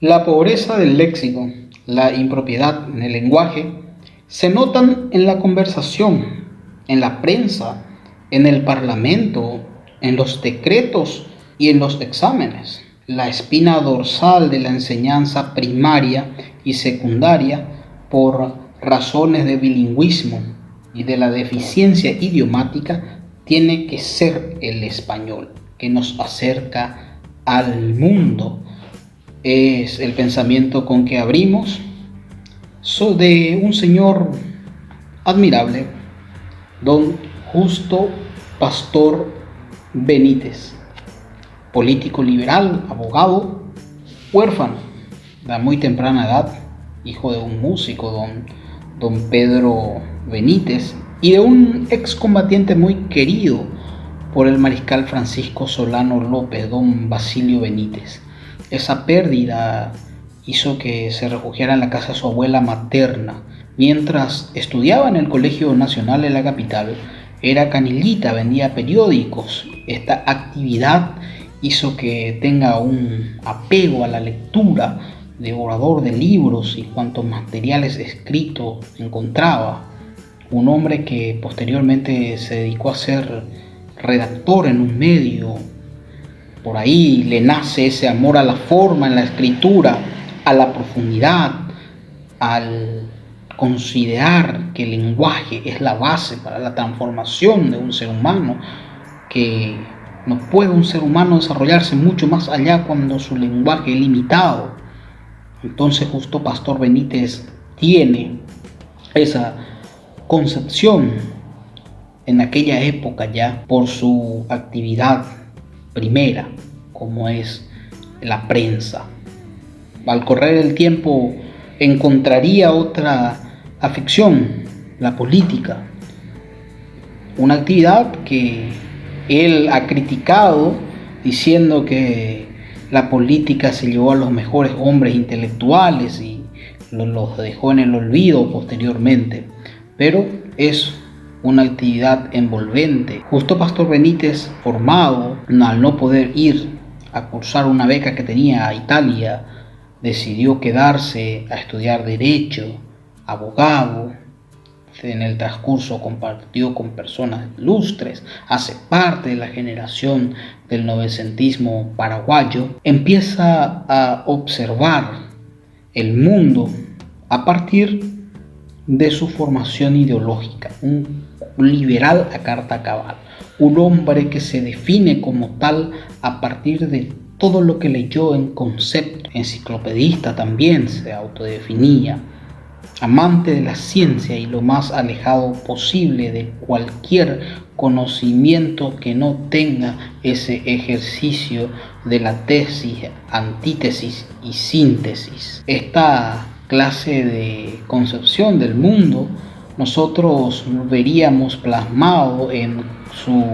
La pobreza del léxico, la impropiedad en el lenguaje, se notan en la conversación, en la prensa, en el parlamento, en los decretos y en los exámenes. La espina dorsal de la enseñanza primaria y secundaria, por razones de bilingüismo y de la deficiencia idiomática, tiene que ser el español, que nos acerca al mundo. Es el pensamiento con que abrimos de un señor admirable, don Justo Pastor Benítez, político liberal, abogado, huérfano de muy temprana edad, hijo de un músico, don Pedro Benítez, y de un excombatiente muy querido por el mariscal Francisco Solano López, don Basilio Benítez. Esa pérdida hizo que se refugiara en la casa de su abuela materna. Mientras estudiaba en el Colegio Nacional de la capital, era canillita, vendía periódicos. Esta actividad hizo que tenga un apego a la lectura, devorador de libros y cuantos materiales escritos encontraba. Un hombre que posteriormente se dedicó a ser redactor en un medio. Por ahí le nace ese amor a la forma en la escritura, a la profundidad, al considerar que el lenguaje es la base para la transformación de un ser humano, que no puede un ser humano desarrollarse mucho más allá cuando su lenguaje es limitado. Entonces Justo Pastor Benítez tiene esa concepción en aquella época ya por su actividad primera, como es la prensa. Al correr el tiempo encontraría otra afición, la política, una actividad que él ha criticado diciendo que la política se llevó a los mejores hombres intelectuales y los dejó en el olvido posteriormente, pero es una actividad envolvente. Justo Pastor Benítez, formado, al no poder ir a cursar una beca que tenía a Italia, decidió quedarse a estudiar Derecho, abogado. En el transcurso compartió con personas ilustres, hace parte de la generación del novecentismo paraguayo. Empieza a observar el mundo a partir de su formación ideológica, un liberal a carta cabal, un hombre que se define como tal a partir de todo lo que leyó en concepto. Enciclopedista también se autodefinía, amante de la ciencia y lo más alejado posible de cualquier conocimiento que no tenga ese ejercicio de la tesis, antítesis y síntesis. Esta clase de concepción del mundo nosotros veríamos plasmado en su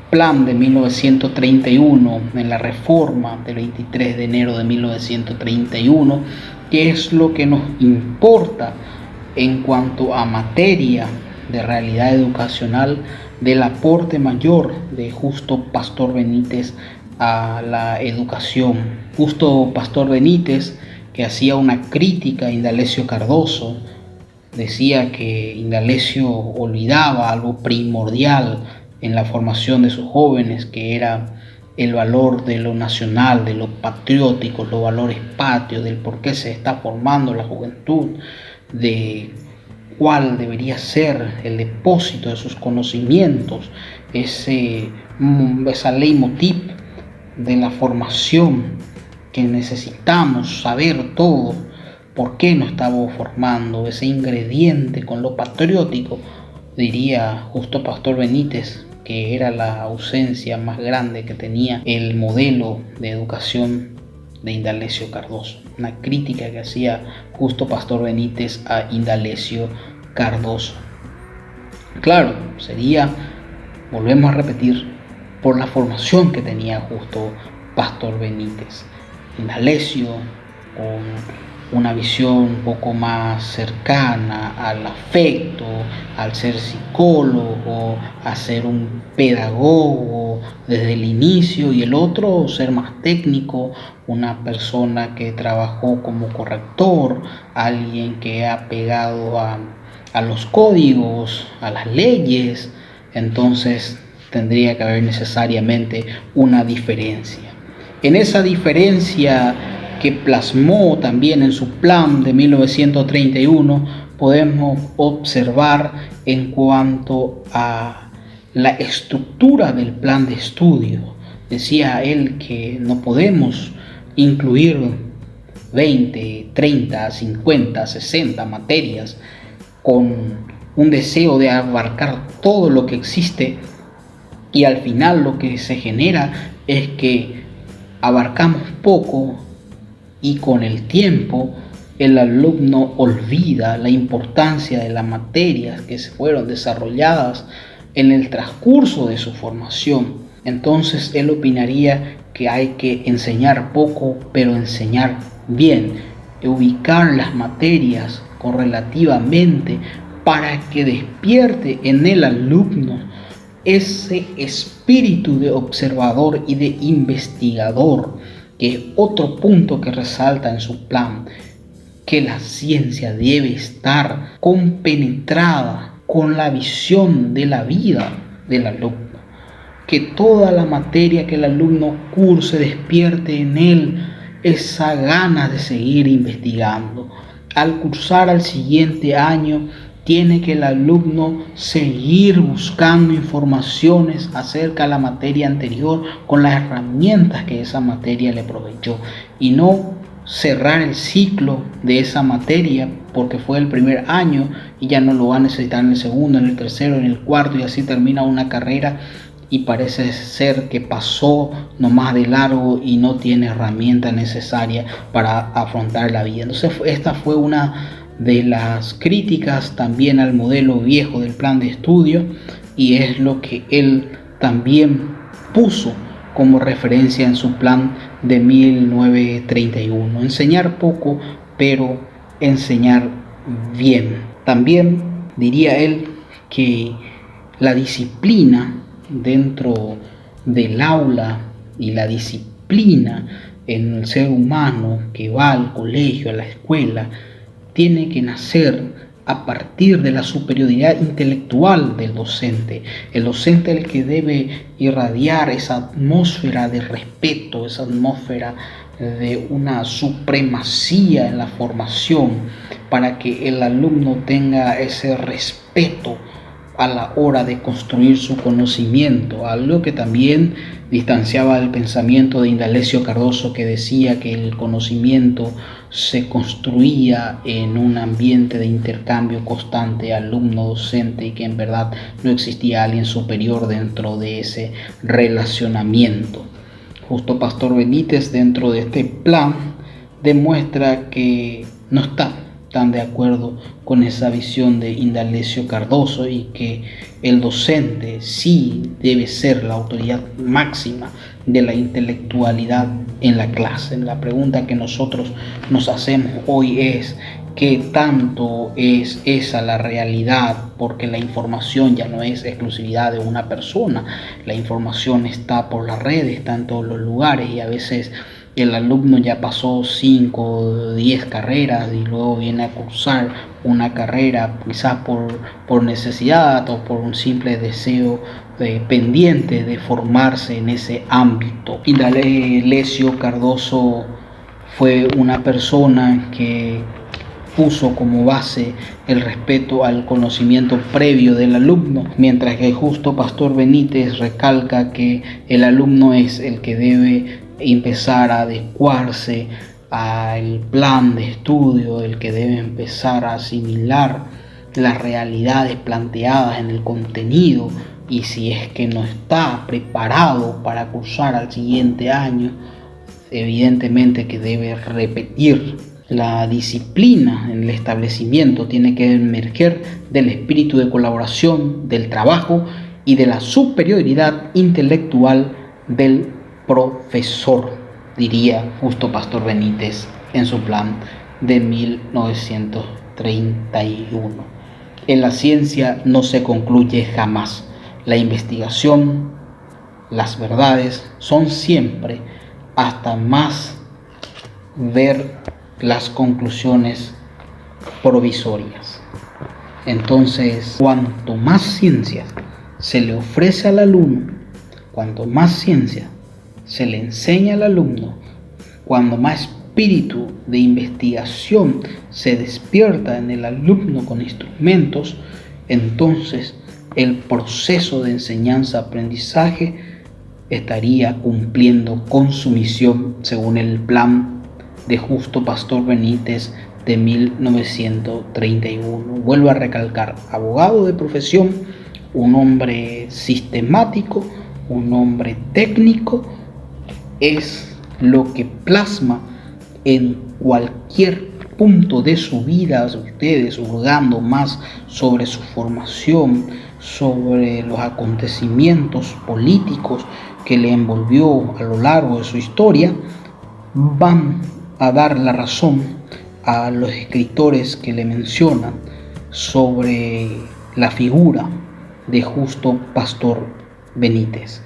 plan de 1931, en la reforma del 23 de enero de 1931, que es lo que nos importa en cuanto a materia de realidad educacional, del aporte mayor de Justo Pastor Benítez a la educación. Justo Pastor Benítez, que hacía una crítica a Indalecio Cardoso, decía que Indalecio olvidaba algo primordial en la formación de sus jóvenes, que era el valor de lo nacional, de lo patriótico, los valores patrios, del por qué se está formando la juventud, de cuál debería ser el depósito de sus conocimientos, esa leitmotiv de la formación que necesitamos saber todo, por qué nos estamos formando, ese ingrediente con lo patriótico, diría Justo Pastor Benítez, que era la ausencia más grande que tenía el modelo de educación de Indalecio Cardoso. Una crítica que hacía Justo Pastor Benítez a Indalecio Cardoso. Claro, sería, volvemos a repetir, por la formación que tenía Justo Pastor Benítez. Indalecio, con una visión un poco más cercana al afecto, al ser psicólogo, a ser un pedagogo, desde el inicio, y el otro ser más técnico, una persona que trabajó como corrector, alguien que ha pegado a los códigos, a las leyes. Entonces tendría que haber necesariamente una diferencia. En esa diferencia que plasmó también en su plan de 1931, podemos observar en cuanto a la estructura del plan de estudio. Decía él que no podemos incluir 20, 30, 50, 60 materias con un deseo de abarcar todo lo que existe, y al final lo que se genera es que abarcamos poco y con el tiempo el alumno olvida la importancia de las materias que se fueron desarrolladas en el transcurso de su formación. Entonces él opinaría que hay que enseñar poco, pero enseñar bien, ubicar las materias correlativamente para que despierte en el alumno ese espíritu de observador y de investigador, que es otro punto que resalta en su plan, que la ciencia debe estar compenetrada con la visión de la vida del alumno, que toda la materia que el alumno curse despierte en él esa gana de seguir investigando. Al cursar al siguiente año, tiene que el alumno seguir buscando informaciones acerca de la materia anterior con las herramientas que esa materia le proveyó, y no cerrar el ciclo de esa materia porque fue el primer año y ya no lo va a necesitar en el segundo, en el tercero, en el cuarto, y así termina una carrera y parece ser que pasó nomás de largo y no tiene herramientas necesarias para afrontar la vida. Entonces esta fue una de las críticas también al modelo viejo del plan de estudio, y es lo que él también puso como referencia en su plan de 1931. Enseñar poco, pero enseñar bien. También diría él que la disciplina dentro del aula y la disciplina en el ser humano que va al colegio, a la escuela, tiene que nacer a partir de la superioridad intelectual del docente. El docente es el que debe irradiar esa atmósfera de respeto, esa atmósfera de una supremacía en la formación, para que el alumno tenga ese respeto a la hora de construir su conocimiento, algo que también distanciaba del pensamiento de Indalecio Cardoso, que decía que el conocimiento se construía en un ambiente de intercambio constante alumno-docente, y que en verdad no existía alguien superior dentro de ese relacionamiento. Justo Pastor Benítez, dentro de este plan, demuestra que no está tan de acuerdo con esa visión de Indalecio Cardoso, y que el docente sí debe ser la autoridad máxima de la intelectualidad en la clase. La pregunta que nosotros nos hacemos hoy es: ¿qué tanto es esa la realidad? Porque la información ya no es exclusividad de una persona, la información está por las redes, está en todos los lugares, y a veces el alumno ya pasó 5 o 10 carreras y luego viene a cursar una carrera quizás por necesidad o por un simple deseo pendiente de formarse en ese ámbito. Indalecio Cardoso fue una persona que puso como base el respeto al conocimiento previo del alumno, mientras que justo Pastor Benítez recalca que el alumno es el que debe empezar a adecuarse al plan de estudio, el que debe empezar a asimilar las realidades planteadas en el contenido, y si es que no está preparado para cursar al siguiente año, evidentemente que debe repetir. La disciplina en el establecimiento tiene que emerger del espíritu de colaboración, del trabajo y de la superioridad intelectual del profesor, diría justo Pastor Benítez en su plan de 1931. En la ciencia no se concluye jamás. La investigación las verdades son siempre hasta más ver las conclusiones provisorias. Entonces, cuanto más ciencia se le ofrece al alumno, cuanto más ciencia se le enseña al alumno, cuando más espíritu de investigación se despierta en el alumno con instrumentos, entonces el proceso de enseñanza-aprendizaje estaría cumpliendo con su misión según el plan de Justo Pastor Benítez de 1931. Vuelvo a recalcar, abogado de profesión, un hombre sistemático, un hombre técnico, es lo que plasma en cualquier punto de su vida, ustedes hurgando más sobre su formación, sobre los acontecimientos políticos que le envolvió a lo largo de su historia, van a dar la razón a los escritores que le mencionan sobre la figura de Justo Pastor Benítez.